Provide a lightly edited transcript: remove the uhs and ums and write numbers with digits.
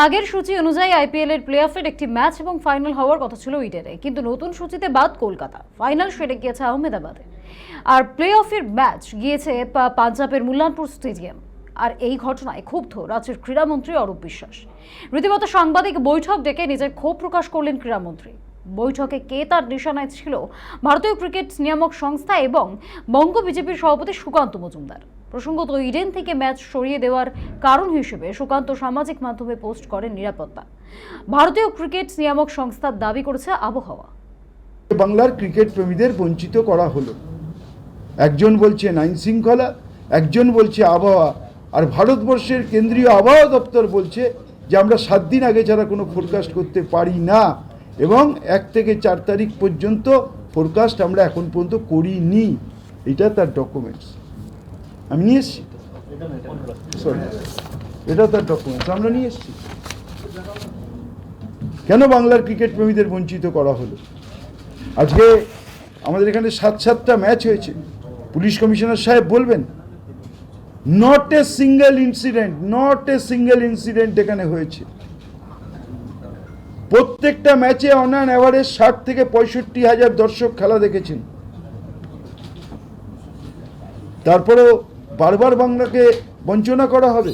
আগের সূচি অনুযায়ী আইপিএল এর প্লে অফের একটি ম্যাচ এবং ফাইনাল হওয়ার কথা ছিল ইডেনে, কিন্তু নতুন সূচিতে বাদ কলকাতা। ফাইনাল সেরে গিয়েছে আহমেদাবাদে, আর প্লে অফের ম্যাচ গিয়েছে পাঞ্জাবের মুল্লানপুর স্টেডিয়াম। আর এই ঘটনায় ক্ষুব্ধ রাজ্যের ক্রীড়ামন্ত্রী অরূপ বিশ্বাস। রীতিমতো সাংবাদিক বৈঠক ডেকে নিজের ক্ষোভ প্রকাশ করলেন ক্রীড়ামন্ত্রী। বৈঠকে কে তার নিশানায় ছিল ভারতীয় ক্রিকেট নিয়ামক সংস্থা এবং বঙ্গ বিজেপির সভাপতি সুকান্ত মজুমদার। প্রসঙ্গত, ইডেন থেকে ম্যাচ সরিয়ে দেওয়ার কারণ হিসেবে সুকান্ত সামাজিক মাধ্যমে পোস্ট করেন নিরাপত্তা। ভারতীয় ক্রিকেট নিয়ামক সংস্থা দাবি করেছে আবহাওয়া। বাংলার ক্রিকেট প্রেমীদের বঞ্চিত করা হলো। একজন বলছে আইন শৃঙ্খলা, একজন বলছে আবহাওয়া, আর ভারতবর্ষের কেন্দ্রীয় আবহাওয়া দপ্তর বলছে যে আমরা 7 দিন আগে ছাড়া কোনো ফোরকাস্ট করতে পারি না, এবং 1 থেকে 4 তারিখ পর্যন্ত ফোরকাস্ট আমরা এখন পর্যন্ত করিনি। এটা তার ডকুমেন্টস আমি নিয়ে এসেছি, এটা তার ডকুমেন্টস আমরা নিয়ে এসেছি। কেন বাংলার ক্রিকেট প্রেমীদের বঞ্চিত করা হলো? আজকে আমাদের এখানে 7টা ম্যাচ হয়েছে। পুলিশ কমিশনার সাহেব বলবেন নট এ সিঙ্গেল ইনসিডেন্ট এখানে হয়েছে। প্রত্যেকটা ম্যাচে অন অ্যান অ্যাভারেজ 60 থেকে 65 হাজার দর্শক খেলা দেখেছেন। তারপরেও বারবার বাংলাকে বঞ্চনা করা হবে।